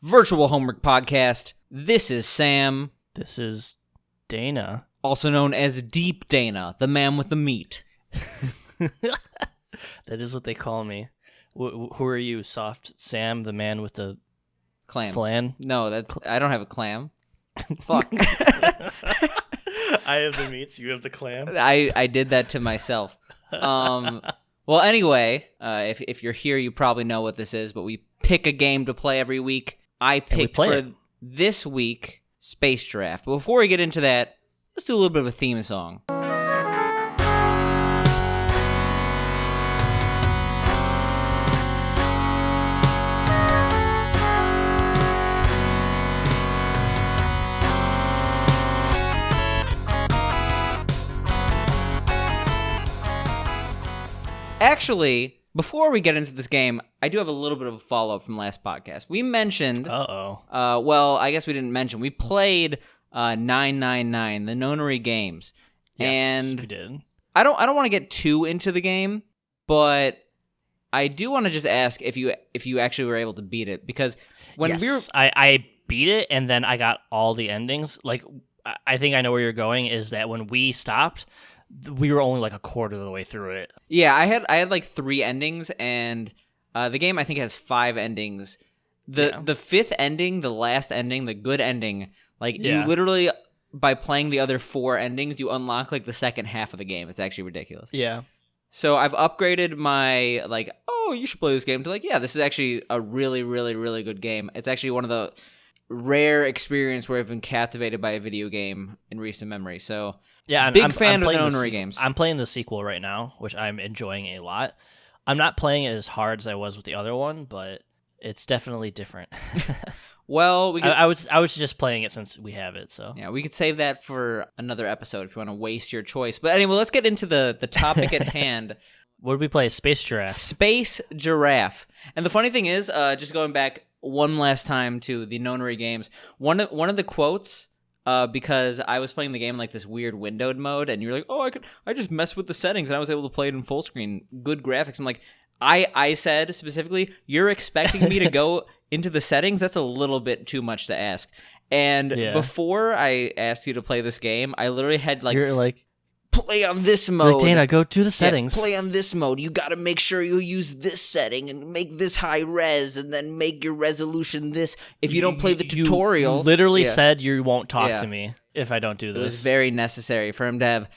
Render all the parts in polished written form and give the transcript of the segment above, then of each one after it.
Virtual Homework Podcast. This is Sam. This is Dana. Also known as Deep Dana, the man with the meat. That is what they call me. Who are you, Soft Sam, the man with the Clam. flan? No, I don't have a clam. Fuck. I have the meats, you have the clam. I did that to myself. Well, anyway, if you're here, you probably know what this is, but we pick a game to play every week. I picked for this week Space Giraffe. But before we get into that, let's do a little bit of a theme song. Actually, before we get into this game, I do have a little bit of a follow-up from last podcast. We mentioned... well, I guess we didn't mention. We played 999, the Nonary games. Yes, and we did. I don't want to get too into the game, but I do want to just ask if you actually were able to beat it. Because when we were... I beat it, and then I got all the endings. Like, I think I know where you're going, is that when we stopped... we were only like a quarter of the way through it. Yeah, I had like 3 endings, and the game I think has 5 endings. The fifth ending, the last ending, the good ending, you literally by playing the other 4 endings, you unlock like the second half of the game. It's actually ridiculous. Yeah. So I've upgraded my you should play this game to this is actually a really, really, really good game. It's actually one of the rare experience where I've been captivated by a video game in recent memory. So yeah, I'm fan of the Nonary games. I'm playing the sequel right now, which I'm enjoying a lot. I'm not playing it as hard as I was with the other one, but it's definitely different. Well, I was just playing it since we have it, so yeah, we could save that for another episode if you want to waste your choice. But anyway, let's get into the topic at hand. What did we play? Space Giraffe. Space Giraffe. And the funny thing is, just going back one last time to the Nonary games, one of the quotes, because I was playing the game in like this weird windowed mode, and you're like, oh, I just messed with the settings and I was able to play it in full screen, good graphics. I'm like, I said specifically, you're expecting me to go into the settings? That's a little bit too much to ask. And before I asked you to play this game, I literally had you're like, play on this mode. Like, Dana, go to the settings. Yeah, play on this mode. You got to make sure you use this setting and make this high res and then make your resolution this. If you don't play the tutorial. You literally said you won't talk to me if I don't do this. It was very necessary for him to have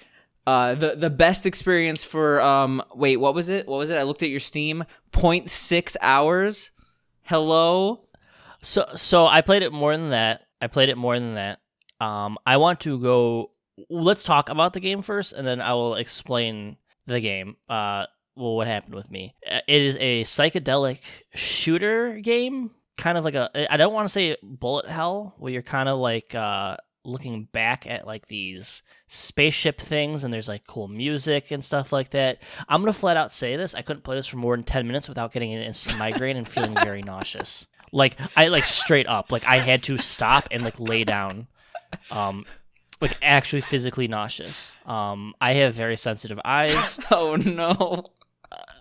the best experience for, wait, what was it? I looked at your Steam. 0.6 hours. Hello? So I played it more than that. I want to go... Let's talk about the game first, and then I will explain the game. What happened with me. It is a psychedelic shooter game, kind of like I don't want to say bullet hell, where you're kind of like looking back at like these spaceship things, and there's like cool music and stuff like that. I'm going to flat out say this. I couldn't play this for more than 10 minutes without getting an instant migraine and feeling very nauseous. I straight up, I had to stop and lay down. Actually physically nauseous. I have very sensitive eyes. Oh no.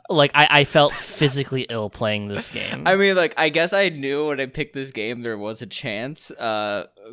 I felt physically ill playing this game. I mean, I guess I knew when I picked this game there was a chance,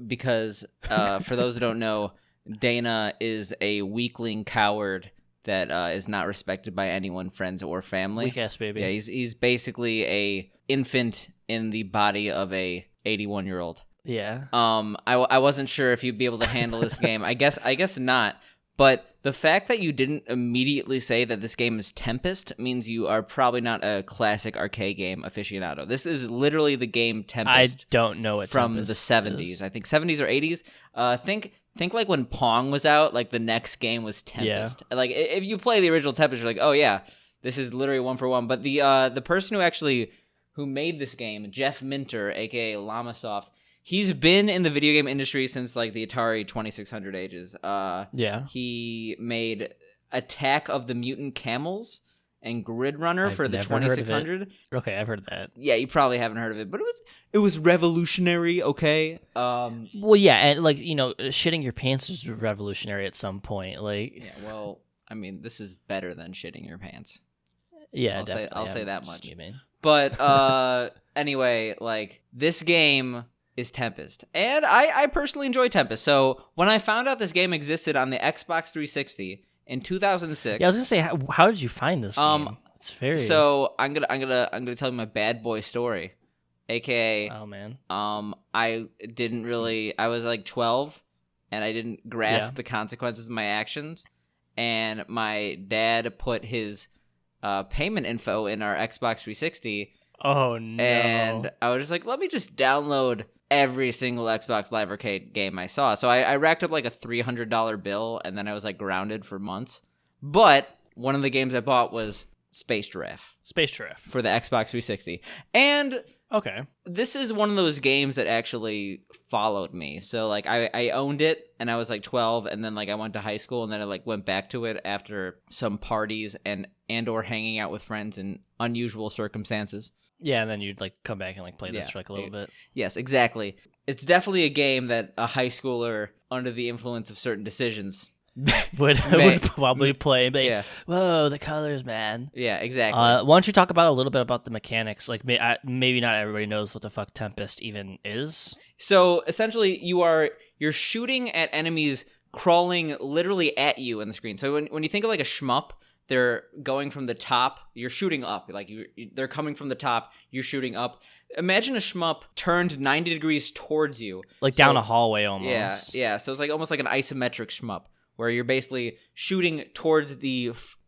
because for those who don't know, Dana is a weakling coward that is not respected by anyone, friends or family. Weak ass baby. Yeah, he's basically a infant in the body of a 81-year-old. Yeah. I wasn't sure if you'd be able to handle this game. I guess not. But the fact that you didn't immediately say that this game is Tempest means you are probably not a classic arcade game aficionado. This is literally the game Tempest. I don't know what from Tempest the 70s. is. I think 70s or 80s. Think like when Pong was out, the next game was Tempest. Yeah. If you play the original Tempest, you're like, oh yeah, this is literally one for one. But the person who made this game, Jeff Minter, aka Llamasoft, he's been in the video game industry since the Atari 2600 ages. He made Attack of the Mutant Camels and Grid Runner for the 2600. Okay, I've heard of that. Yeah, you probably haven't heard of it, but it was revolutionary. Okay. Well, yeah, and shitting your pants was revolutionary at some point. Yeah. Well, I mean, this is better than shitting your pants. Yeah, I'll say that much. But anyway, like this game is Tempest, and I personally enjoy Tempest. So when I found out this game existed on the Xbox 360 in 2006, Yeah, I was gonna say, how did you find this game? It's very. So I'm gonna tell you my bad boy story, aka Oh man. I didn't really. I was like 12, and I didn't grasp the consequences of my actions, and my dad put his payment info in our Xbox 360. Oh no. And I was just like, let me just download every single Xbox Live Arcade game I saw. So I racked up like a $300 bill, and then I was like grounded for months. But one of the games I bought was Space Giraffe. Space Giraffe. For the Xbox 360. And okay, this is one of those games that actually followed me. So like I owned it, and I was like 12, and then like I went to high school, and then I like went back to it after some parties and or hanging out with friends in unusual circumstances. Yeah, and then you'd like come back and like play this for like a little bit. Yes, exactly. It's definitely a game that a high schooler under the influence of certain decisions would probably play. But whoa, the colors, man. Yeah, exactly. Why don't you talk about a little bit about the mechanics? Like maybe not everybody knows what the fuck Tempest even is. So essentially, you're shooting at enemies crawling literally at you in the screen. So when you think of like a shmup, they're going from the top. You're shooting up. Like they're coming from the top. You're shooting up. Imagine a shmup turned 90 degrees towards you, like down a hallway almost. Yeah. So it's like almost like an isometric shmup where you're basically shooting towards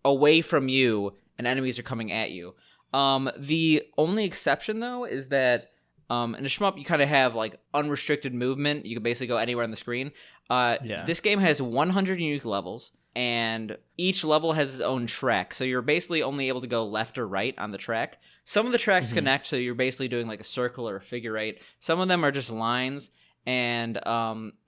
away from you, and enemies are coming at you. The only exception though is that in a shmup you kind of have like unrestricted movement. You can basically go anywhere on the screen. This game has 100 unique levels, and each level has its own track. So you're basically only able to go left or right on the track. Some of the tracks connect, so you're basically doing like a circle or a figure eight. Some of them are just lines, and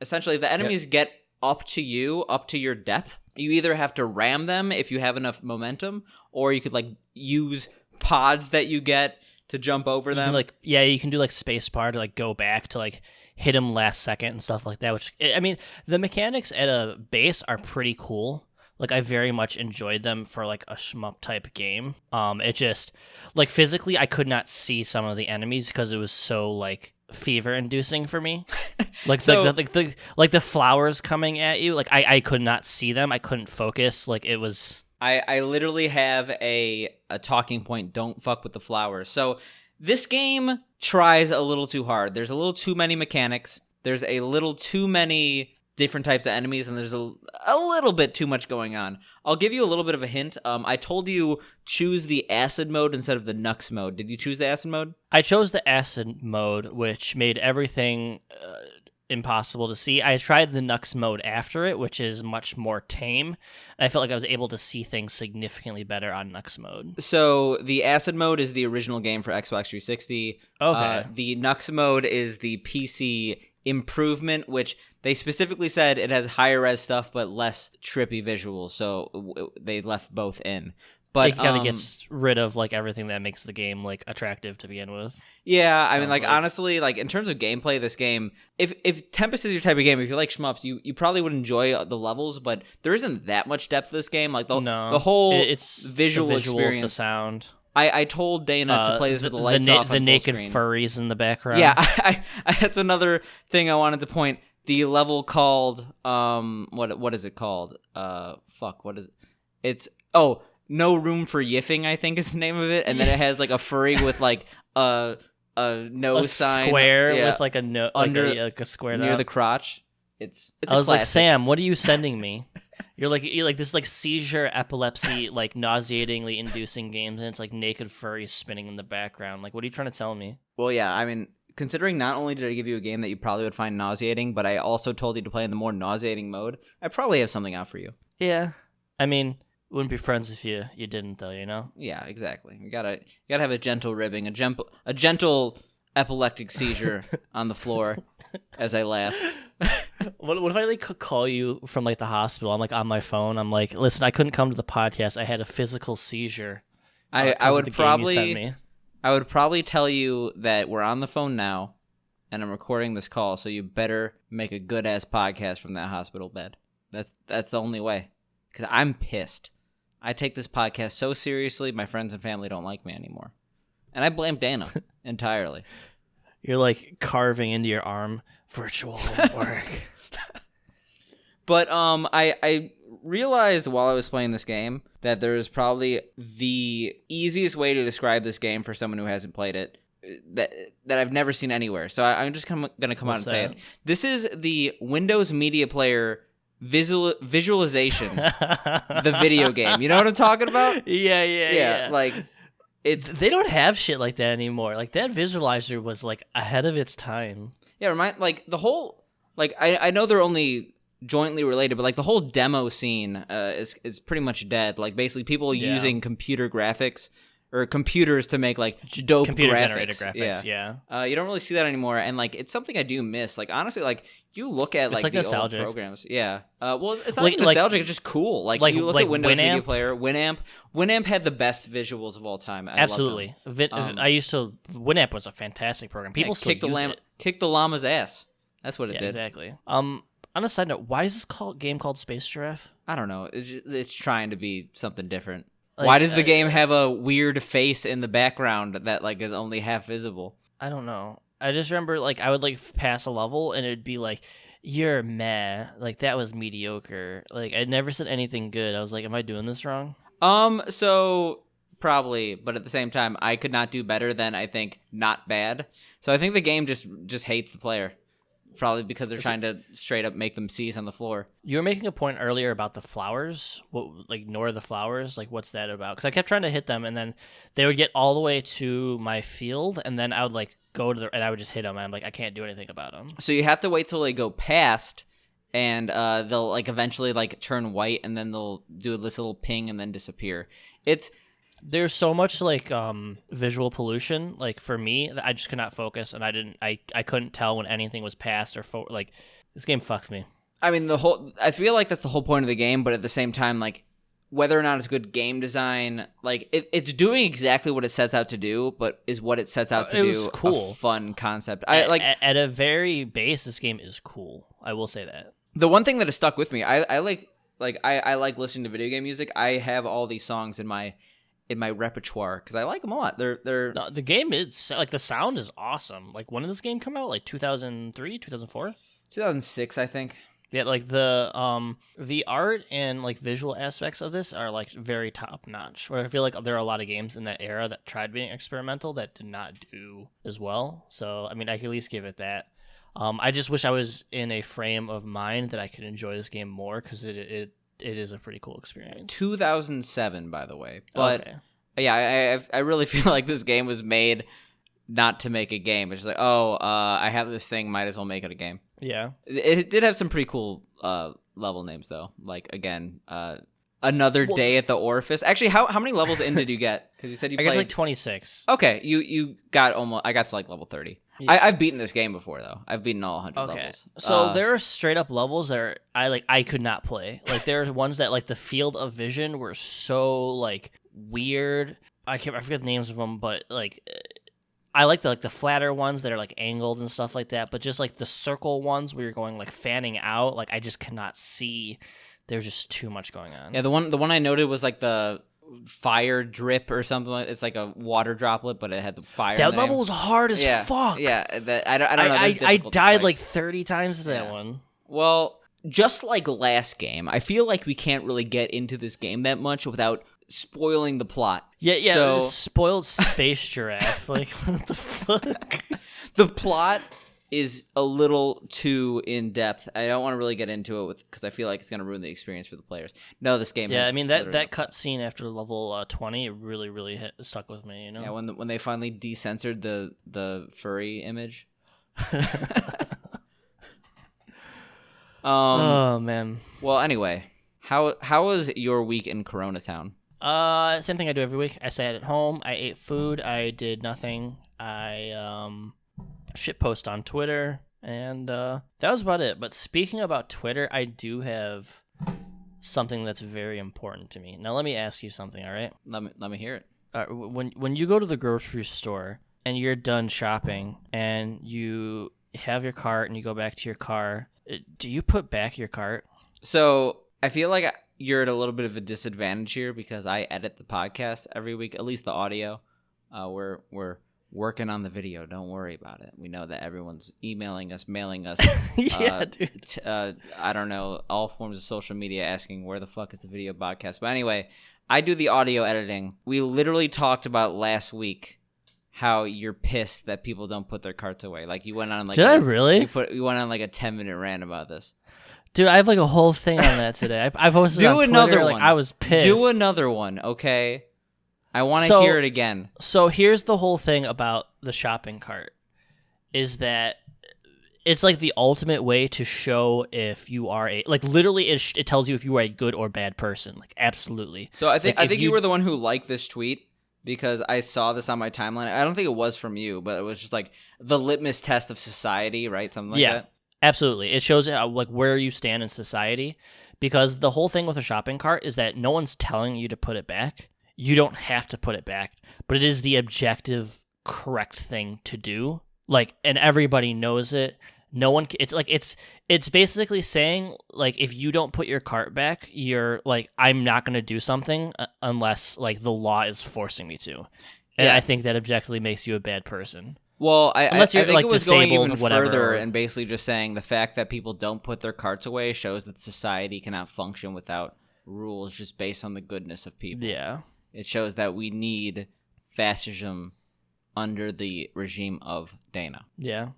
essentially the enemies get up to your depth. You either have to ram them if you have enough momentum, or you could like use pods that you get to jump over them. You can do like space bar to like go back to like hit them last second and stuff like that, which, I mean, the mechanics at a base are pretty cool. Like, I very much enjoyed them for like a shmup type game. It just, like, physically I could not see some of the enemies because it was so like fever inducing for me. Like, so, like the flowers coming at you, like I could not see them. I couldn't focus. Like, it was. I literally have a talking point, don't fuck with the flowers. So this game tries a little too hard. There's a little too many mechanics. There's a little too many different types of enemies, and there's a little bit too much going on. I'll give you a little bit of a hint. I told you choose the acid mode instead of the Nux mode. Did you choose the acid mode? I chose the acid mode, which made everything impossible to see. I tried the Nux mode after it, which is much more tame. I felt like I was able to see things significantly better on Nux mode. So the acid mode is the original game for Xbox 360. Okay. The Nux mode is the PC improvement, which they specifically said it has higher res stuff but less trippy visuals, so they left both in. But it kind of gets rid of like everything that makes the game like attractive to begin with. Yeah, I mean, like honestly, like in terms of gameplay, this game, if Tempest is your type of game, if you like shmups, you probably would enjoy the levels, but there isn't that much depth to this game. Like the whole it's visual the visuals, experience, the sound. I told Dana to play this with the lights off, the on naked full screen. furries in the background. Yeah, I that's another thing I wanted to point. The level called what is it called? What is it? It's No Room for Yiffing, I think is the name of it, and then it has like a furry with like a nose sign, square with like a no under like a square near the crotch. It's I was like, Sam, what are you sending me? You're like this like seizure, epilepsy, like nauseatingly inducing games, and it's like naked furries spinning in the background. Like, what are you trying to tell me? Well, yeah, I mean, considering not only did I give you a game that you probably would find nauseating, but I also told you to play in the more nauseating mode, I probably have something out for you. Yeah, I mean, wouldn't be friends if you didn't, though, you know? Yeah, exactly. You gotta have a gentle ribbing, a gentle epileptic seizure on the floor as I laugh. What if I like call you from like the hospital? I'm like on my phone. I'm like, listen, I couldn't come to the podcast. I had a physical seizure. I would probably tell you that we're on the phone now, and I'm recording this call. So you better make a good ass podcast from that hospital bed. That's the only way. Because I'm pissed. I take this podcast so seriously. My friends and family don't like me anymore. And I blame Dana entirely. You're like carving into your arm, virtual homework. But I realized while I was playing this game that there is probably the easiest way to describe this game for someone who hasn't played it that I've never seen anywhere. So I'm just going to come out and say it. This is the Windows Media Player visualization, the video game. You know what I'm talking about? Yeah. Like they don't have shit like that anymore. Like that visualizer was like ahead of its time. Yeah, the whole I know they're only jointly related, but like the whole demo scene is pretty much dead. Like basically people using computer graphics or computers to make like dope computer-generated graphics. Yeah. You don't really see that anymore, and like it's something I do miss. Like honestly, like you look at like the nostalgic. old programs. Yeah. Well, it's not nostalgic. It's just cool. Like you look at Windows Media Player, Winamp. Winamp had the best visuals of all time. Absolutely. Winamp was a fantastic program. People still use it. Kick the llama's ass. That's what it did. Exactly. On a side note, why is this game called Space Giraffe? I don't know. It's trying to be something different. Like, why does the game have a weird face in the background that like is only half visible? I don't know. I just remember like I would like pass a level and it'd be like, "You're meh." Like that was mediocre. Like I never said anything good. I was like, "Am I doing this wrong?" So probably, but at the same time, I could not do better than I think not bad. So I think the game just hates the player. Probably because they're trying to straight up make them seize on the floor. You were making a point earlier about the flowers. Ignore the flowers? Like, what's that about? Because I kept trying to hit them, and then they would get all the way to my field, and then I would, like, and I would just hit them, and I'm like, I can't do anything about them. So you have to wait till they go past, and they'll, like, eventually, like, turn white, and then they'll do this little ping and then disappear. There's so much like visual pollution, like for me, that I just could not focus, and I couldn't tell when anything was past or like this game fucks me. I mean, I feel like that's the whole point of the game, but at the same time, like whether or not it's good game design, like it's doing exactly what it sets out to do, but is what it sets out to do cool. A fun concept? At a very base, this game is cool. I will say that. The one thing that has stuck with me, I like listening to video game music. I have all these songs in my repertoire because I like them a lot. No, the game is like the sound is awesome. Like when did this game come out? Like 2003, 2004, 2006, I think. Yeah, like the art and like visual aspects of this are like very top notch. Where I feel like there are a lot of games in that era that tried being experimental that did not do as well. So I mean, I can at least give it that. I just wish I was in a frame of mind that I could enjoy this game more because it is a pretty cool experience. 2007, by the way. But okay. Yeah, I really feel like this game was made not to make a game. It's just like, I have this thing, might as well make it a game. Yeah. It did have some pretty cool level names, though. Like, again, Another Day at the Orifice. Actually, how many levels in did you get? Because you said you played... I got like 26. Okay, you got almost... I got to like level 30. Yeah. I've beaten this game before, though. I've beaten all 100 levels. So there are straight up levels that I could not play. Like there's ones that like the field of vision were so like weird. I forget the names of them, but like I like the flatter ones that are like angled and stuff like that. But just like the circle ones where you're going like fanning out, like I just cannot see. There's just too much going on. Yeah, the one I noted was like the fire drip or something. It's like a water droplet, but it had the fire. That level was hard as fuck. Yeah, I don't know. I died like 30 times to that one. Well, just like last game, I feel like we can't really get into this game that much without spoiling the plot. Yeah. So, spoiled Space Giraffe. Like what the fuck? The plot is a little too in depth. I don't want to really get into it because I feel like it's going to ruin the experience for the players. No, this game. Yeah, I mean that cutscene after level 20 really stuck with me. You know. Yeah, when they finally decensored the furry image. Oh man. Well, anyway, how was your week in Corona Town? Same thing I do every week. I sat at home. I ate food. I did nothing. I shitpost on Twitter, and that was about it. But speaking about Twitter, I do have something that's very important to me. Now, let me ask you something. All right? Let me hear it. When you go to the grocery store and you're done shopping and you have your cart and you go back to your car, do you put back your cart? So I feel like you're at a little bit of a disadvantage here because I edit the podcast every week, at least the audio. We're working on the video. Don't worry about it. We know that everyone's emailing us, mailing us. Dude. I don't know, all forms of social media asking where the fuck is the video podcast. But anyway, I do the audio editing. We literally talked about last week how you're pissed that people don't put their carts away. Like you went on like Did I really? You went on like a 10-minute rant about this. Dude, I have like a whole thing on that today. I posted do on Twitter, another like one. I was pissed. Do another one, okay? I want to hear it again. So here's the whole thing about the shopping cart is that it's like the ultimate way to show if you are literally it tells you if you are a good or bad person. Like absolutely. So I think you were the one who liked this tweet because I saw this on my timeline. I don't think it was from you, but it was just like the litmus test of society, right? Something like that. Absolutely. It shows how, like where you stand in society, because the whole thing with a shopping cart is that no one's telling you to put it back. You don't have to put it back, but it is the objective correct thing to do. Like, and everybody knows it. No one, it's basically saying like, if you don't put your cart back, you're like, I'm not going to do something unless like the law is forcing me to. And I think that objectively makes you a bad person. Well, I think like it was going disabled, even whatever, further and basically just saying the fact that people don't put their carts away shows that society cannot function without rules just based on the goodness of people. Yeah. It shows that we need fascism under the regime of Dana. Yeah.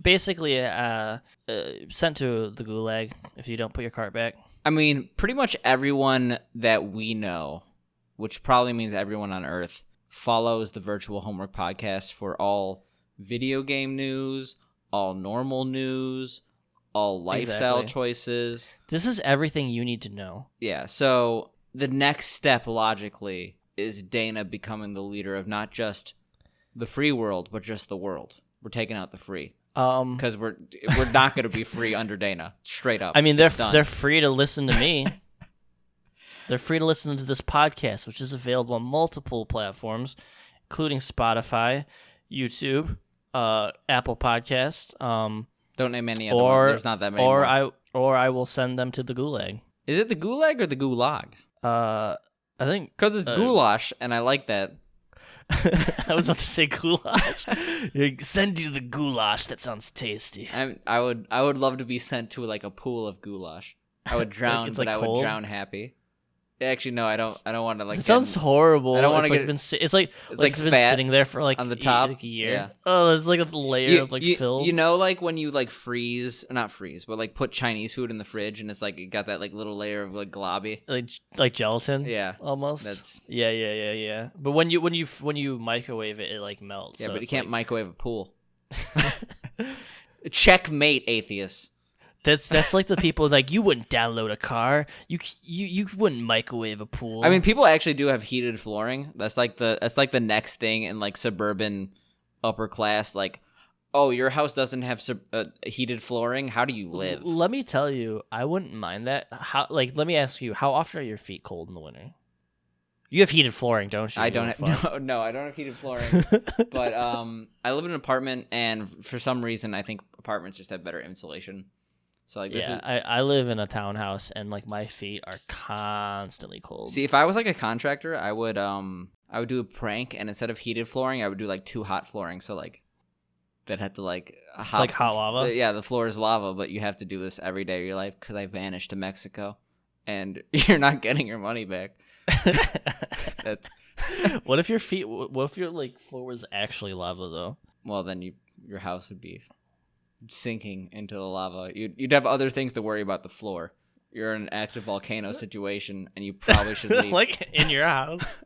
Basically, sent to the gulag if you don't put your cart back. I mean, pretty much everyone that we know, which probably means everyone on Earth, follows the Virtual Homework Podcast for all video game news, all normal news, all lifestyle choices. This is everything you need to know. Yeah, so the next step, logically, is Dana becoming the leader of not just the free world, but just the world. We're taking out the free. Because we're not going to be free under Dana. Straight up. I mean, they're free to listen to me. They're free to listen to this podcast, which is available on multiple platforms, including Spotify, YouTube, Apple Podcasts. Don't name any other one. There's not that many more. Or I will send them to the gulag. Is it the gulag or the gulag? I think because it's goulash, and I like that. I was about to say goulash. Send you the goulash. That sounds tasty. I would love to be sent to like a pool of goulash. I would drown, but I would drown happy. Actually, no, I don't want to like. It sounds horrible. I don't want to get. It's like it's been sitting there for like on the top like a year. Yeah. Oh, there's like a layer of like fill. You know, like when you like not freeze, but like put Chinese food in the fridge, and it's like it got that like little layer of like globby, like gelatin. Yeah, almost. Yeah. But when you microwave it, it like melts. Yeah, so but you can't microwave a pool. Checkmate, atheists. That's like the people like you wouldn't download a car, you wouldn't microwave a pool. I mean, people actually do have heated flooring. That's like the next thing in like suburban upper class. Like, oh, your house doesn't have heated flooring. How do you live? Let me tell you, I wouldn't mind that. Let me ask you, how often are your feet cold in the winter? You have heated flooring, don't you? I don't have no, I don't have heated flooring. But I live in an apartment, and for some reason, I think apartments just have better insulation. So like this I live in a townhouse, and like my feet are constantly cold. See, if I was like a contractor, I would do a prank, and instead of heated flooring, I would do like 2 hot flooring. So like that had to like it's like hot lava. Yeah, the floor is lava, but you have to do this every day of your life because I vanished to Mexico, and you're not getting your money back. That's What if your like floor was actually lava though? Well, then your house would be sinking into the lava. You'd have other things to worry about the floor. You're in an active volcano situation, and you probably should leave. Like in your house.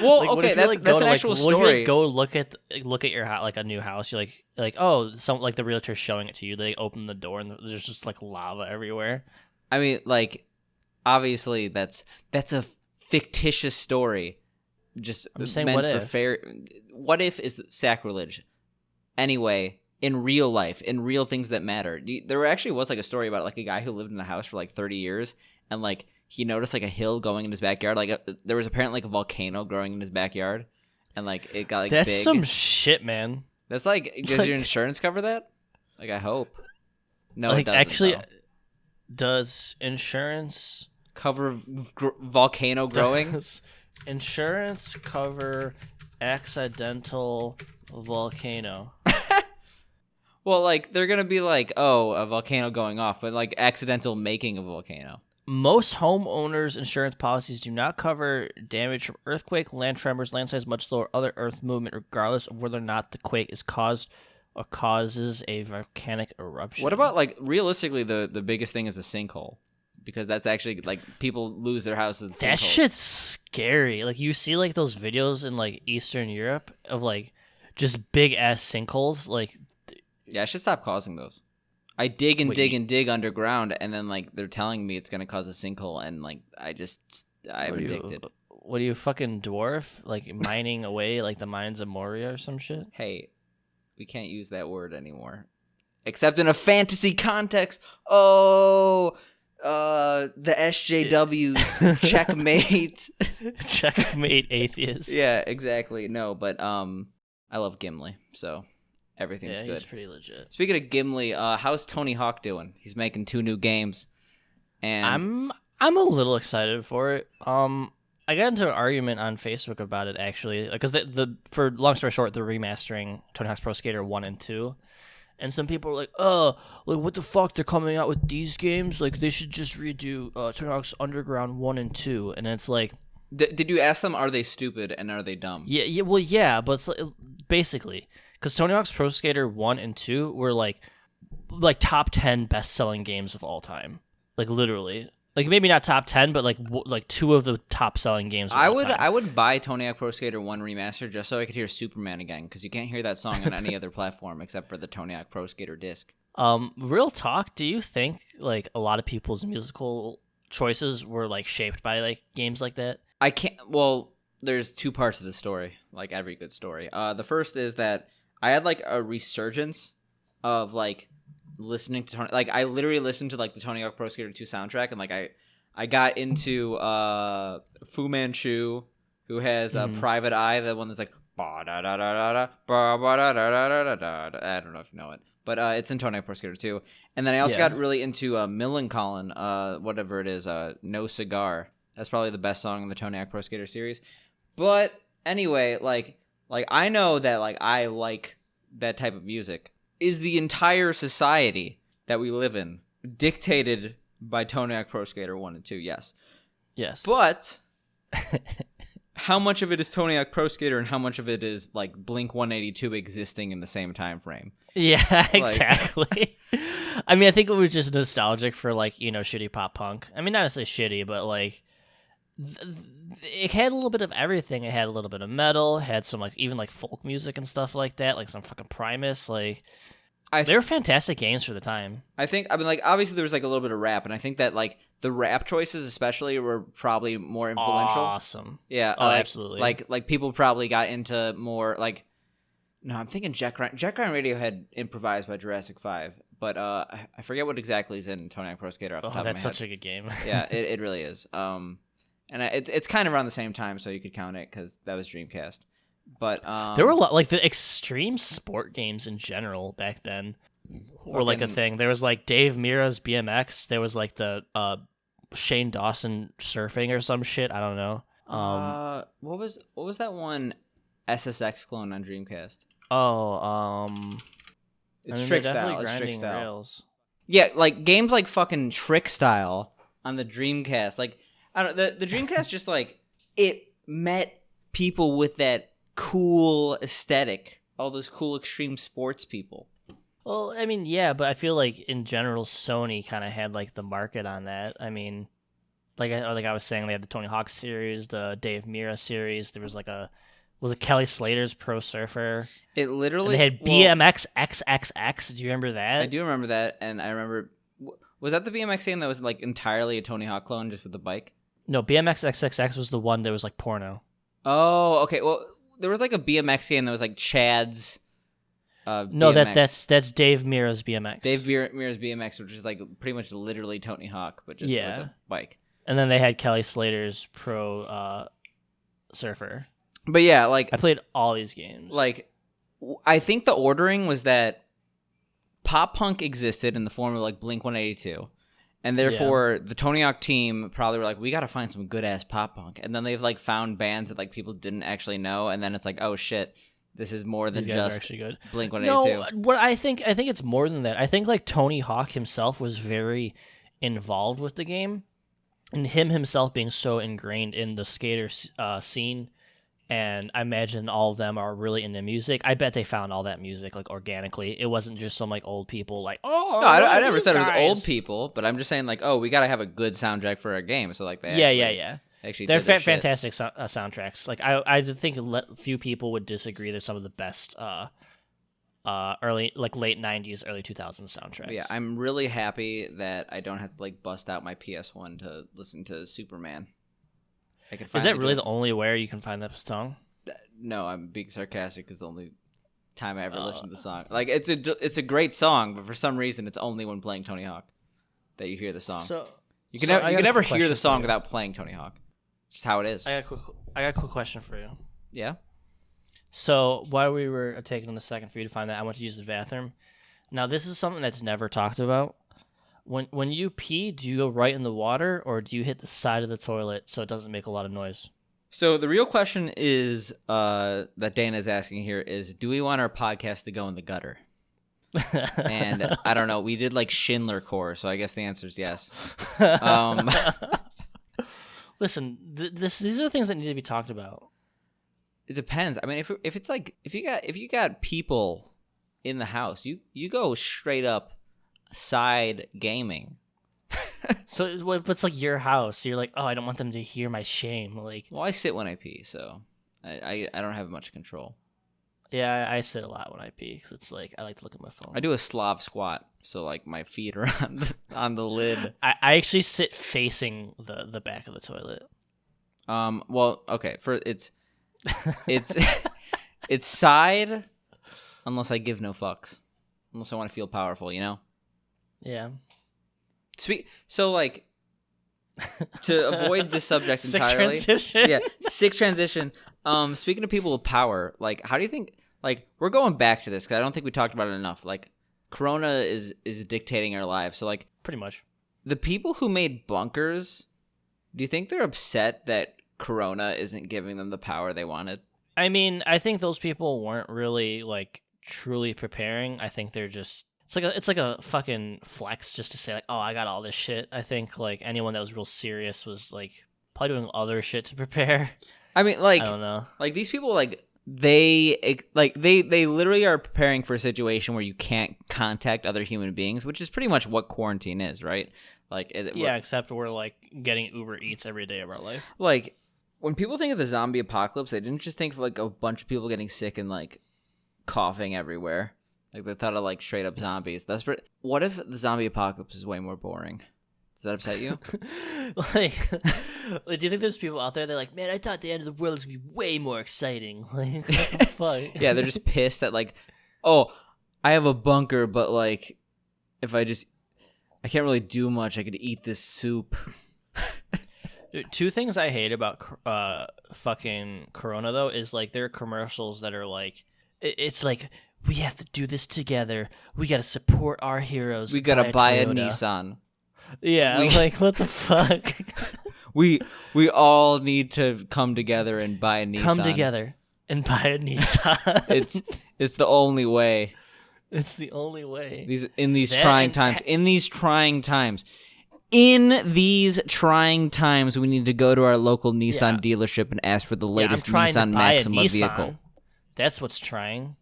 Well, like, okay, that's an actual story. What if you go look at your house, like a new house? You're like, oh, some like the realtor's showing it to you. They open the door, and there's just like lava everywhere. I mean, like, obviously that's a fictitious story. Just I'm saying, meant what for if? fair. What if is sacrilege? Anyway. In real life, in real things that matter. There actually was like a story about like a guy who lived in a house for like 30 years, and like he noticed like a hill going in his backyard. Like there was apparently like a volcano growing in his backyard, and like it got like that's big. some shit, man. That's like, does your insurance cover that? Like, I hope. No, like, it doesn't. Actually, though. Does insurance cover volcano growing? Does insurance cover accidental volcano. Well, like, they're going to be like, oh, a volcano going off, but like accidental making a volcano. Most homeowners' insurance policies do not cover damage from earthquake, land tremors, landslides, mudslide, or other earth movement, regardless of whether or not the quake is caused or causes a volcanic eruption. What about, like, realistically, the biggest thing is a sinkhole? Because that's actually, like, people lose their houses. That shit's scary. Like, you see, like, those videos in, like, Eastern Europe of, like, just big-ass sinkholes, like... Yeah, I should stop causing those. I dig and dig underground, and then, like, they're telling me it's going to cause a sinkhole, and, like, I'm addicted. What are you, fucking dwarf? Like, mining away, like, the mines of Moria or some shit? Hey, we can't use that word anymore. Except in a fantasy context. Oh, the SJWs, checkmate. Checkmate atheist. Yeah, exactly. No, but, I love Gimli, so... Everything's good. He's pretty legit. Speaking of Gimli, how's Tony Hawk doing? He's making 2 new games, and I'm a little excited for it. I got into an argument on Facebook about it actually, because for long story short, they're remastering Tony Hawk's Pro Skater 1 and 2, and some people are like, "Oh, like what the fuck? They're coming out with these games? Like they should just redo Tony Hawk's Underground 1 and 2." And it's like, did you ask them? Are they stupid and are they dumb? Yeah. Well, yeah, but it's basically. Because Tony Hawk's Pro Skater 1 and 2 were, like top 10 best-selling games of all time. Like, literally. Like, maybe not top 10, but, like 2 of the top-selling games of all time. I would buy Tony Hawk Pro Skater 1 Remastered just so I could hear Superman again, because you can't hear that song on any other platform except for the Tony Hawk Pro Skater disc. Real talk, do you think, like, a lot of people's musical choices were, like, shaped by, like, games like that? Well, there's 2 parts of the story, like every good story. The first is that I had, like, a resurgence of, like, listening to Tony... Like, I literally listened to, like, the Tony Hawk Pro Skater 2 soundtrack, and, like, I got into Fu Manchu, who has Private Eye, the one that's, like... I don't know if you know it. But it's in Tony Hawk Pro Skater 2. And then I also got really into Millencolin, whatever it is, No Cigar. That's probably the best song in the Tony Hawk Pro Skater series. But, anyway, like I know that like I like that type of music. Is the entire society that we live in dictated by Tony Hawk Pro Skater 1 and 2? Yes. But how much of it is Tony Hawk Pro Skater and how much of it is like Blink 182 existing in the same time frame? Yeah, exactly. I mean, I think it was just nostalgic for like, you know, shitty pop punk. I mean, not necessarily shitty, but like it had a little bit of everything. It had a little bit of metal, had some like even like folk music and stuff like that, like some fucking Primus. Like they were fantastic games for the time. I mean, like obviously there was like a little bit of rap, and I think that like the rap choices especially were probably more influential. Awesome. Yeah. Absolutely. Like people probably got into more like. No, I'm thinking Jet Grind Radio had improvised by Jurassic 5, but I forget what exactly is in Tony Hawk Pro Skater off the top of my head. That's such a good game. Yeah, it really is. And it's kind of around the same time, so you could count it because that was Dreamcast. But there were a lot, like the extreme sport games in general back then were like a thing. There was like Dave Mira's BMX. There was like the Shane Dawson surfing or some shit. I don't know. What was that one SSX clone on Dreamcast? It's Trick Style. It's Trick Style. Rails. Yeah, like games like fucking Trick Style on the Dreamcast. Like I don't. The Dreamcast just like it met people with that cool aesthetic. All those cool extreme sports people. Well, I mean, yeah, but I feel like in general, Sony kind of had like the market on that. I mean, like I was saying, they had the Tony Hawk series, the Dave Mira series. There was like was it Kelly Slater's Pro Surfer? It literally. And they had BMX XXX. Do you remember that? I do remember that, and I remember. Was that the BMX game that was like entirely a Tony Hawk clone, just with the bike? No, BMX XXX was the one that was like porno. Oh, okay. Well, there was like a BMX game that was like Chad's. No, BMX. that's Dave Mira's BMX. Dave Mira's BMX, which is like pretty much literally Tony Hawk, but just with a bike. And then they had Kelly Slater's Pro Surfer. But yeah, like I played all these games. Like, I think the ordering was that pop punk existed in the form of like Blink 182, And therefore, the Tony Hawk team probably were like, we got to find some good-ass pop punk. And then they've, like, found bands that, like, people didn't actually know. And then it's like, oh, shit, this is more than just Blink-182. No, what I think it's more than that. I think, like, Tony Hawk himself was very involved with the game. And him himself being so ingrained in the skater scene. And I imagine all of them are really into music. I bet they found all that music like organically. It wasn't just some like old people like, oh. No, I never said it was old people, but I'm just saying like, oh, we got to have a good soundtrack for our game. So like, actually, they're fantastic soundtracks. Like I think few people would disagree. They're some of the best early like late 90s, early 2000s soundtracks. Yeah, I'm really happy that I don't have to like bust out my PS1 to listen to Superman. Is that really the only way you can find that song? No, I'm being sarcastic because the only time I ever listened to the song. Like, it's a great song, but for some reason, it's only when playing Tony Hawk that you hear the song. So you can never hear the song without playing Tony Hawk. It's just how it is. I got a quick question for you. Yeah? So while we were taking a second for you to find that, I went to use the bathroom. Now, this is something that's never talked about. When you pee, do you go right in the water, or do you hit the side of the toilet so it doesn't make a lot of noise? So the real question is that Dana is asking here is, do we want our podcast to go in the gutter? And I don't know. We did like Schindler Core, so I guess the answer is yes. Listen, these are things that need to be talked about. It depends. I mean, if it's like if you got people in the house, you go straight up side gaming. So it's like your house. You're like, oh, I don't want them to hear my shame. Like, well, I sit when I pee, so I don't have much control. Yeah, I sit a lot when I pee because it's like I like to look at my phone. I do a Slav squat, so like my feet are on the lid. I actually sit facing the back of the toilet. Well, okay, it's it's side, unless I give no fucks, unless I want to feel powerful, you know. Yeah. So like to avoid this subject sick entirely. Transition. Yeah, sick transition. Speaking of people with power, like how do you think? Like we're going back to this because I don't think we talked about it enough. Like Corona is dictating our lives. So like pretty much the people who made bunkers, do you think they're upset that Corona isn't giving them the power they wanted? I mean, I think those people weren't really like truly preparing. I think they're just. It's like a fucking flex just to say like, oh, I got all this shit. I think like anyone that was real serious was like probably doing other shit to prepare. I mean, like I don't know. Like these people, like they literally are preparing for a situation where you can't contact other human beings, which is pretty much what quarantine is, right? Like except we're like getting Uber Eats every day of our life. Like when people think of the zombie apocalypse, they didn't just think of like a bunch of people getting sick and like coughing everywhere. Like they thought of like straight up zombies. What if the zombie apocalypse is way more boring? Does that upset you? Like, do you think there's people out there that are like, man, I thought the end of the world was gonna be way more exciting. Like, what the fuck? Yeah, they're just pissed at like, oh, I have a bunker, but like, if I can't really do much. I could eat this soup. Two things I hate about fucking Corona though is like there are commercials that are like, it's like. We have to do this together. We got to support our heroes. We got to buy a Nissan. Yeah, like what the fuck? we all need to come together and buy a Nissan. Come together and buy a Nissan. It's the only way. It's the only way. In these trying times, we need to go to our local Nissan dealership and ask for the latest Nissan Maxima vehicle. That's what's trying.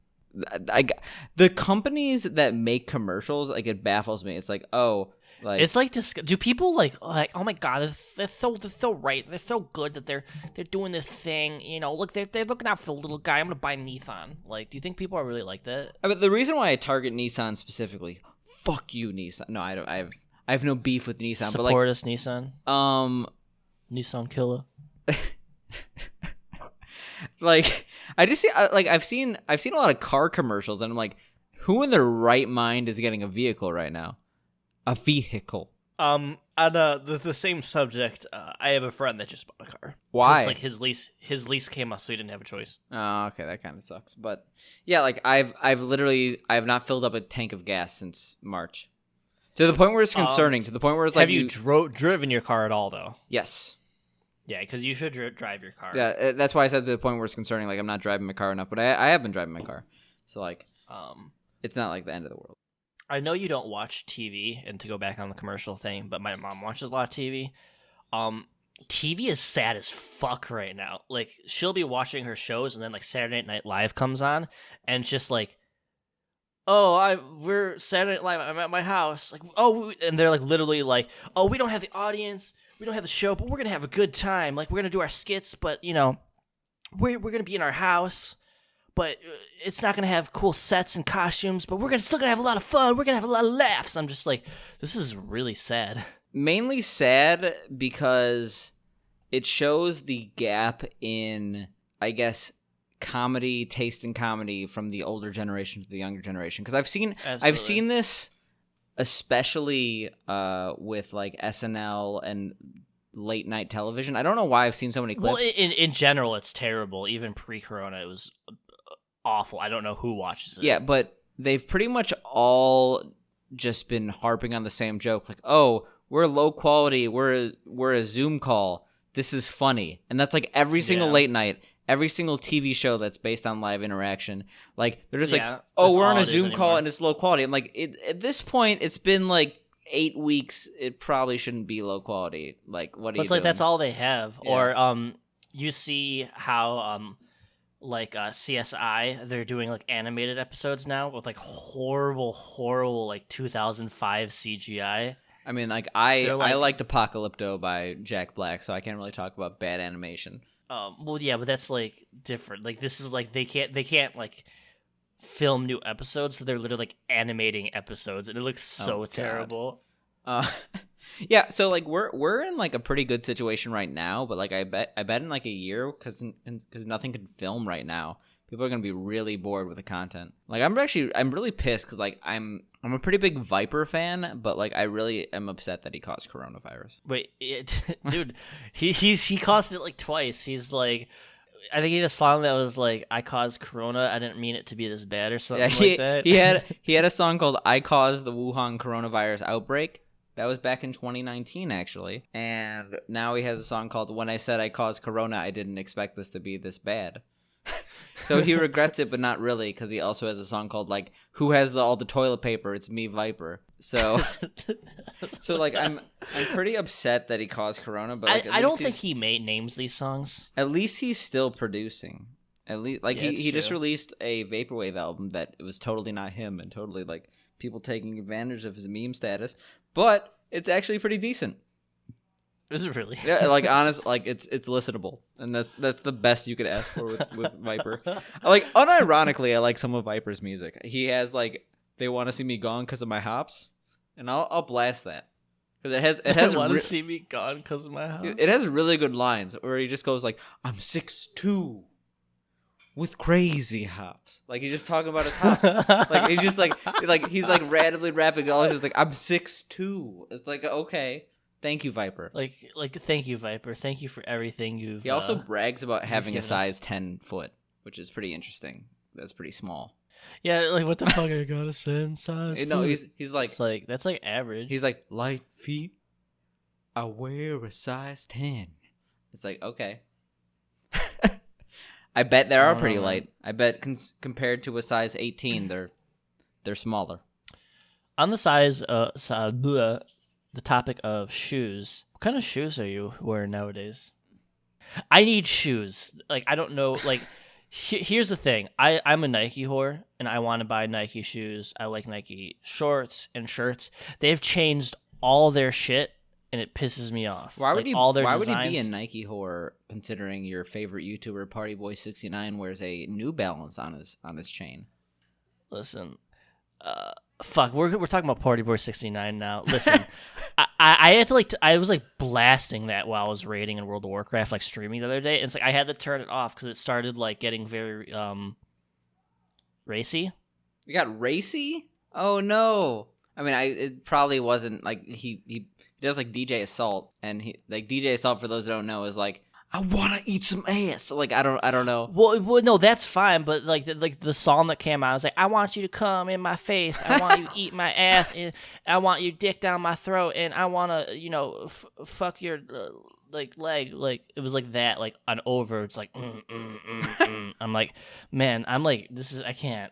The companies that make commercials, like it baffles me. It's like, oh, like it's like do people like oh my god, they're so right, they're so good that they're doing this thing, you know, look they're looking out for the little guy. I'm gonna buy Nissan. Like, do you think people are really like that? But the reason why I target Nissan specifically, fuck you, Nissan. No, I have no beef with Nissan. Support but like, us, Nissan. Nissan killer. Like I just see like I've seen a lot of car commercials and I'm like, who in their right mind is getting a vehicle right now? A vehicle. On the same subject, I have a friend that just bought a car. Why? It's like his lease came up, so he didn't have a choice. Oh, okay, that kind of sucks. But yeah, like I've not filled up a tank of gas since March. To the point where it's concerning. To the point where it's like, have you driven your car at all though? Yes. Yeah, because you should drive your car. Yeah, that's why I said to the point where it's concerning. Like, I'm not driving my car enough, but I have been driving my car, so like, it's not like the end of the world. I know you don't watch TV, and to go back on the commercial thing, but my mom watches a lot of TV. TV is sad as fuck right now. Like, she'll be watching her shows, and then like Saturday Night Live comes on, and it's just like, we're Saturday Night Live. I'm at my house. Like, and they're like literally like, we don't have the audience, we don't have the show, but we're gonna have a good time. Like, we're gonna do our skits, but you know, we're gonna be in our house, but it's not gonna have cool sets and costumes, but we're still gonna have a lot of fun. We're gonna have a lot of laughs. I'm just like, this is really sad. Mainly sad because it shows the gap in, I guess, comedy, taste in comedy from the older generation to the younger generation. Because I've seen this especially with like SNL and late night television. I don't know why I've seen so many clips. Well, in general, it's terrible. Even pre-corona, it was awful. I don't know who watches it. Yeah, but they've pretty much all just been harping on the same joke. Like, oh, we're low quality. We're a Zoom call. This is funny. And that's like every single late night, every single TV show that's based on live interaction. Like, they're just like, we're on a Zoom call and it's low quality. I'm like, at this point, it's been like 8 weeks. It probably shouldn't be low quality. Like, what are you doing? It's like that's all they have. Yeah. Or you see how like CSI, they're doing like animated episodes now with like horrible like 2005 CGI. I mean, like I liked Apocalypto by Jack Black, so I can't really talk about bad animation. Well, yeah, but that's like different. Like, this is like they can't like film new episodes, so they're literally like animating episodes, and it looks so terrible. Yeah, so like we're in like a pretty good situation right now, but like I bet in like a year, because nothing can film right now, people are gonna be really bored with the content. Like, I'm really pissed because like I'm a pretty big Viper fan, but like I really am upset that he caused coronavirus. Wait, dude, he caused it like twice. He's like, I think he had a song that was like, "I caused corona. I didn't mean it to be this bad," or something like that. He had a song called "I Caused the Wuhan Coronavirus Outbreak." That was back in 2019, actually. And now he has a song called "When I Said I Caused Corona, I Didn't Expect This to Be This Bad." So he regrets it, but not really, because he also has a song called like "Who Has all the toilet paper? It's me, Viper." So like I'm pretty upset that he caused corona, but like, I don't think he names these songs. At least he's still producing. At least like he just released a vaporwave album that it was totally not him, and totally like people taking advantage of his meme status, but it's actually pretty decent. Is it really? Yeah, like honest, like it's listenable, and that's the best you could ask for with Viper. Like, unironically, I like some of Viper's music. He has like "They Want to See Me Gone Because of My Hops," and I'll blast that because it has "Want to See Me Gone Because of My Hops." It has really good lines where he just goes like, "I'm 6'2" with crazy hops. Like, he's just talking about his hops. Like, he's just like he's like randomly rapping. All just like, "I'm 6'2". It's like, okay. Thank you, Viper. Like, thank you, Viper. Thank you for everything you've. He also brags about having a size 10 foot, which is pretty interesting. That's pretty small. Yeah, like, what the fuck? I got a size. No, he's like, it's like, that's like average. He's like, "Light feet, I wear a size 10. It's like, okay. I bet they are pretty light. I bet compared to a size 18, they're smaller. On the the topic of shoes, what kind of shoes are you wearing nowadays? I need shoes. Like, I don't know. Like, here's the thing. I'm a Nike whore, and I want to buy Nike shoes. I like Nike shorts and shirts. They've changed all their shit, and it pisses me off. Why would like, he? All their why designs, would he be a Nike whore, considering your favorite YouTuber Partyboy69 wears a New Balance on his chain? Listen. Fuck, we're talking about Party Boy 69 now. Listen, I had to I was like blasting that while I was raiding in World of Warcraft, like streaming the other day. And it's like I had to turn it off because it started like getting very racy. You got racy? Oh no! I mean, it probably wasn't like he does like DJ Assault, and he like DJ Assault, for those who don't know, is like I want to eat some ass. Like, I don't know. Well, no, that's fine. But like the song that came out was like, I want you to come in my face. I want you to eat my ass. And I want you dick down my throat. And I want to, fuck your leg. Like it was like that, like on over. It's like, I'm like, man, I'm like, I can't.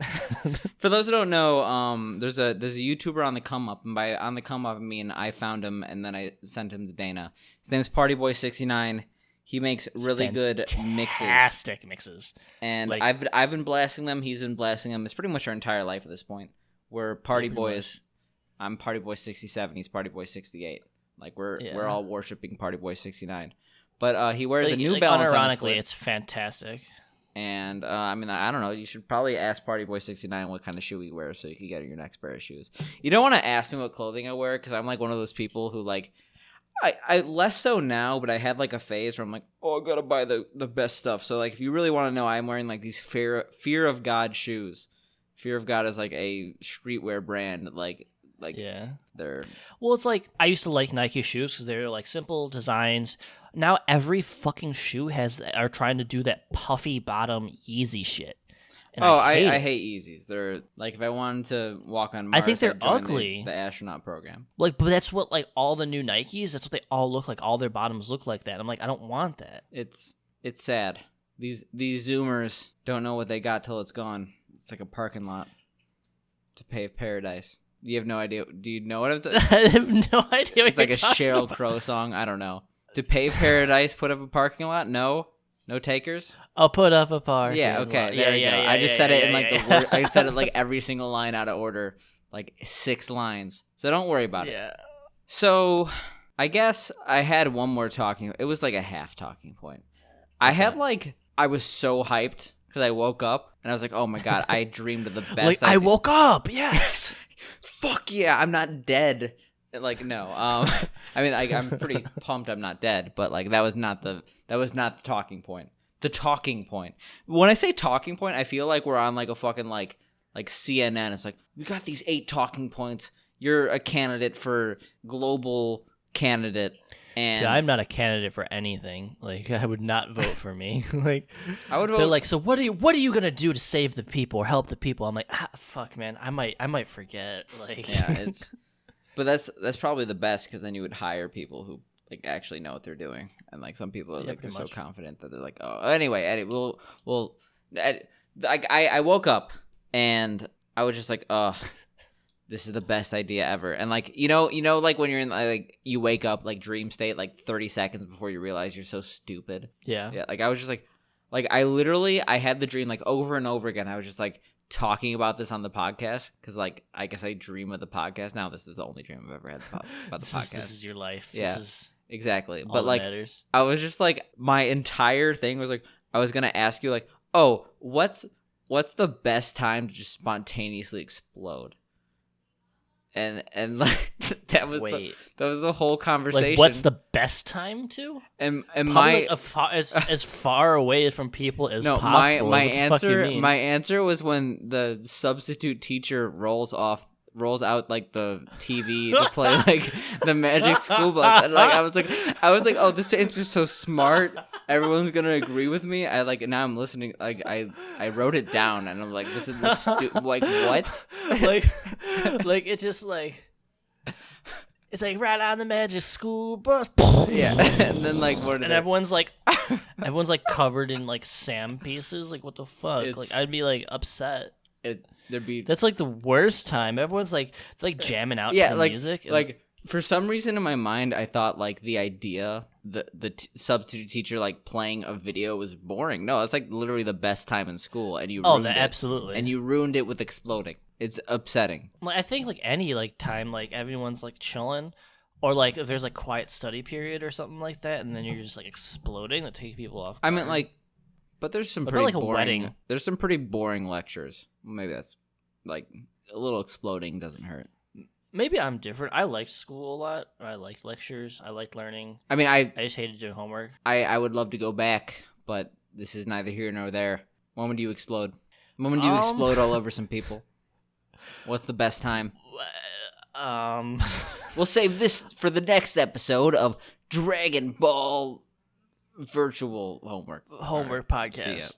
For those who don't know, there's a YouTuber on the come up, and by on the come up, I mean I found him and then I sent him to Dana. His name's Partyboy69. He makes really good mixes. Fantastic mixes. And like, I've been blasting them. He's been blasting them. It's pretty much our entire life at this point. We're Party Boys. I'm Party Boy 67. He's Party Boy 68. Like we're all worshiping Party Boy 69. But he wears a New Balance on his foot. It's fantastic. And I mean, I don't know. You should probably ask Party Boy 69 what kind of shoe he wears so you can get your next pair of shoes. You don't want to ask me what clothing I wear because I'm like one of those people who like. I less so now, but I had like a phase where I'm like, oh, I gotta buy the best stuff. So like, if you really want to know, I'm wearing like these Fear of God shoes. Fear of God is like a streetwear brand. Like yeah, they're it's like I used to like Nike shoes because they're like simple designs. Now every fucking shoe are trying to do that puffy bottom Yeezy shit. And I hate Yeezys. They're like if I wanted to walk on Mars, I think they're ugly. The astronaut program. Like, but that's what like all the new Nikes. That's what they all look like. All their bottoms look like that. I'm like, I don't want that. It's sad. These Zoomers don't know what they got till it's gone. It's like a parking lot to pave paradise. You have no idea. Do you know what I'm talking? I have no idea. It's like a Sheryl Crow song. I don't know. To pave paradise, put up a parking lot. No takers? I'll put up a parking Yeah, okay. lot. There you go. I just said it in like the word. I said it like every single line out of order, like 6 lines. So don't worry about it. So I guess I had one more talking. It was like a half talking point. I was so hyped because I woke up and I was like, oh my God, I dreamed of the best. Like, I woke up. Yes. Fuck yeah, I'm not dead. Like no, I mean I'm pretty pumped I'm not dead, but like that was not the talking point. The talking point. When I say talking point, I feel like we're on like a fucking like CNN. It's like we got these 8 talking points. You're a candidate for global candidate, and yeah, I'm not a candidate for anything. Like I would not vote for me. Like I would vote. They're like, so what are you gonna do to save the people or help the people? I'm like, fuck, man, I might forget. Like yeah, it's. But that's probably the best because then you would hire people who like actually know what they're doing, and like some people are like they're so confident that they're like, oh, anyway, I woke up and I was just like, oh, this is the best idea ever, and like you know like when you're in like you wake up like dream state like 30 seconds before you realize you're so stupid. Yeah. Like I was just like I had the dream like over and over again. I was just like. Talking about this on the podcast because like I guess I dream of the podcast now. This is the only dream I've ever had about the podcast. This is your life. Yeah, this is exactly. All but that like matters. I was just like my entire thing was like I was gonna ask you like, oh, what's the best time to just spontaneously explode? And like that was the whole conversation. Like, what's the best time to? And probably as far away from people as possible. My answer was when the substitute teacher rolls out like the TV to play like the Magic School Bus. And like I was like, oh, this answer's so smart. Everyone's gonna agree with me. Now I'm listening. Like I wrote it down and I'm like, this is like what? like it just like it's like right on the Magic School Bus. Yeah, and then like everyone's like covered in like sand pieces. Like what the fuck? Like I'd be like upset. That's like the worst time. Everyone's like jamming out to the music. Like for some reason in my mind, I thought like the idea the substitute teacher like playing a video was boring. No, that's like literally the best time in school, and you ruined it. Absolutely, and you ruined it with exploding. It's upsetting. Like I think like any like time like everyone's like chilling, or like if there's like quiet study period or something like that, and then you're just like exploding that take people off guard. I meant like. But there's some pretty boring. A wedding. There's some pretty boring lectures. Maybe that's like a little exploding doesn't hurt. Maybe I'm different. I liked school a lot. I liked lectures. I liked learning. I mean, I just hated doing homework. I would love to go back, but this is neither here nor there. When would you explode? When would you explode all over some people? What's the best time? We'll save this for the next episode of Dragon Ball virtual homework. Homework All right. See ya. podcast.